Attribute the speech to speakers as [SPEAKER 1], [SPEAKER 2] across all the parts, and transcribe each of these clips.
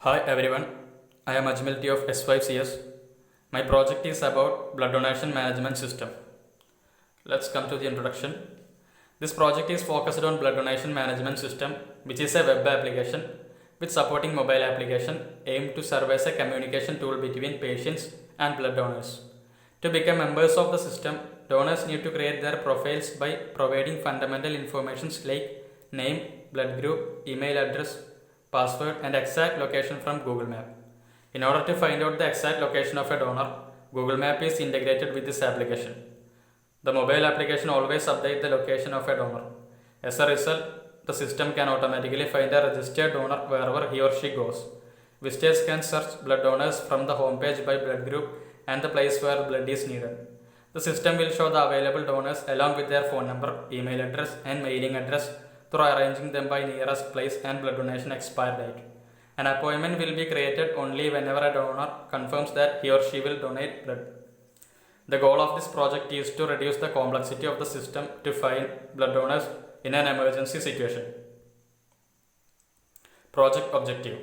[SPEAKER 1] Hi everyone, I am Ajmal of S5CS. My project is about blood donation management system. Let's come to the introduction. This project is focused on blood donation management system, which is a web application with supporting mobile application aimed to serve as a communication tool between patients and blood donors. To become members of the system, donors need to create their profiles by providing fundamental information like name, blood group, email address, password and exact location from Google Map. In order to find out the exact location of a donor, Google Map is integrated with this application. The mobile application always updates the location of a donor. As a result, the system can automatically find a registered donor wherever he or she goes. Visitors can search blood donors from the homepage by blood group and the place where blood is needed. The system will show the available donors along with their phone number, email address and mailing address through arranging them by nearest place and blood donation expire date. An appointment will be created only whenever a donor confirms that he or she will donate blood. The goal of this project is to reduce the complexity of the system to find blood donors in an emergency situation. Project objective.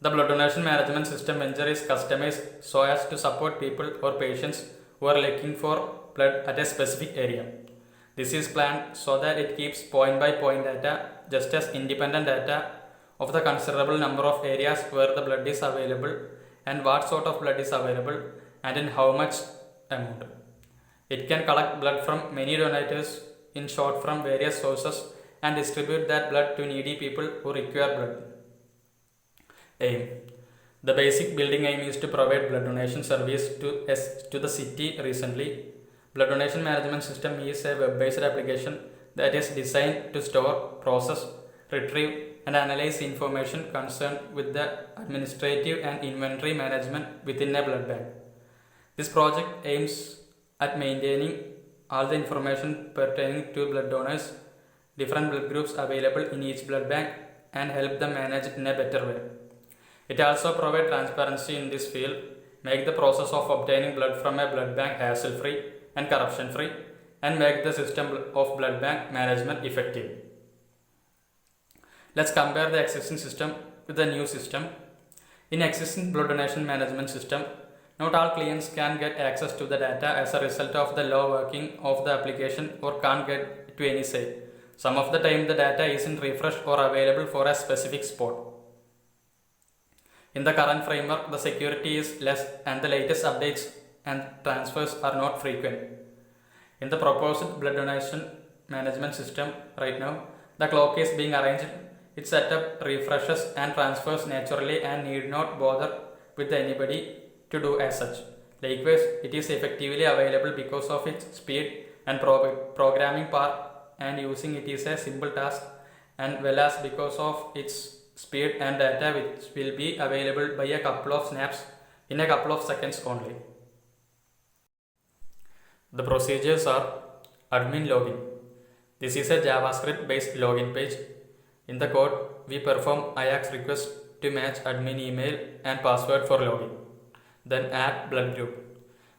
[SPEAKER 1] The blood donation management system venture is customized so as to support people or patients who are looking for blood at a specific area. This is planned so that it keeps point by point data just as independent data of the considerable number of areas where the blood is available and what sort of blood is available and in how much amount. It can collect blood from many donors in short from various sources and distribute that blood to needy people who require blood. Aim. The basic building aim is to provide blood donation service to the city recently. Blood donation management system is a web-based application that is designed to store, process, retrieve and analyze information concerned with the administrative and inventory management within a blood bank. This project aims at maintaining all the information pertaining to blood donors, different blood groups available in each blood bank and help them manage in a better way. It also provides transparency in this field, make the process of obtaining blood from a blood bank hassle-free and corruption-free and make the system of blood bank management effective. Let's compare the existing system with the new system. In existing blood donation management system, not all clients can get access to the data as a result of the low working of the application or can't get to any site. Some of the time the data isn't refreshed or available for a specific spot. In the current framework, the security is less and the latest updates and transfers are not frequent. In the proposed blood donation management system right now, the clock is being arranged, its setup refreshes and transfers naturally and need not bother with anybody to do as such. Likewise, it is effectively available because of its speed and programming power and using it is a simple task and well as because of its speed and data which will be available by a couple of snaps in a couple of seconds only. The procedures are admin login. This is a JavaScript based login page. In the code, we perform Ajax request to match admin email and password for login. Then add blood group.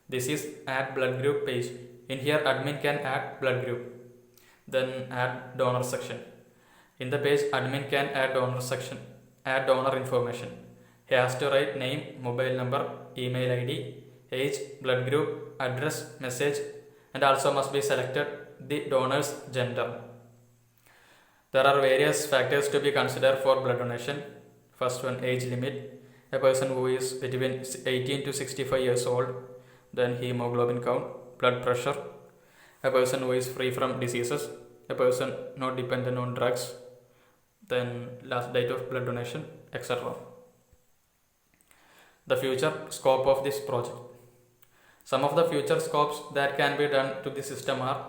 [SPEAKER 1] This is add blood group page. In here, admin can add blood group. Then add donor section. In the page, admin can add donor section. Add donor information. He has to write name, mobile number, email ID, age, blood group, address, message, and also must be selected the donor's gender. There are various factors to be considered for blood donation. First one, age limit. A person who is between 18 to 65 years old. Then hemoglobin count, blood pressure. A person who is free from diseases. A person not dependent on drugs. Then last date of blood donation, etc. The future scope of this project. Some of the future scopes that can be done to the system are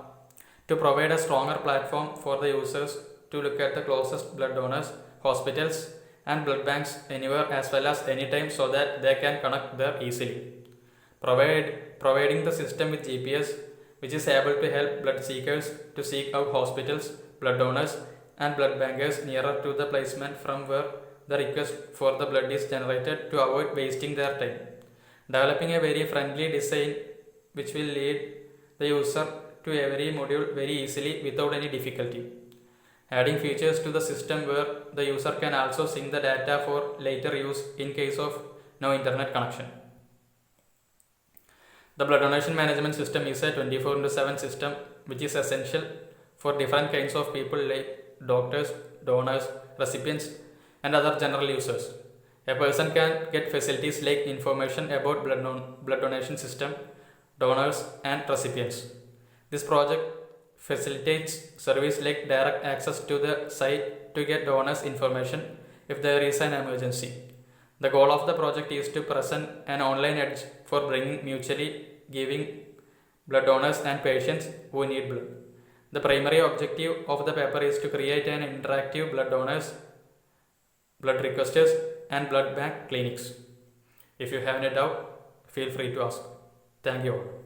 [SPEAKER 1] to provide a stronger platform for the users to look at the closest blood donors, hospitals and blood banks anywhere as well as anytime so that they can connect there easily. Providing the system with GPS which is able to help blood seekers to seek out hospitals, blood donors and blood bankers nearer to the placement from where the request for the blood is generated to avoid wasting their time. Developing a very friendly design which will lead the user to every module very easily without any difficulty. adding features to the system where the user can also sync the data for later use in case of no internet connection. The blood donation management system is a 24/7 system which is essential for different kinds of people like doctors, donors, recipients, and other general users. A person can get facilities like information about blood donation system, donors, and recipients. This project facilitates service like direct access to the site to get donors information if there is an emergency. The goal of the project is to present an online edge for bringing mutually giving blood donors and patients who need blood. The primary objective of the paper is to create an interactive blood donors, blood requesters, and blood bank clinics. If you have any doubt, feel free to ask. Thank you all.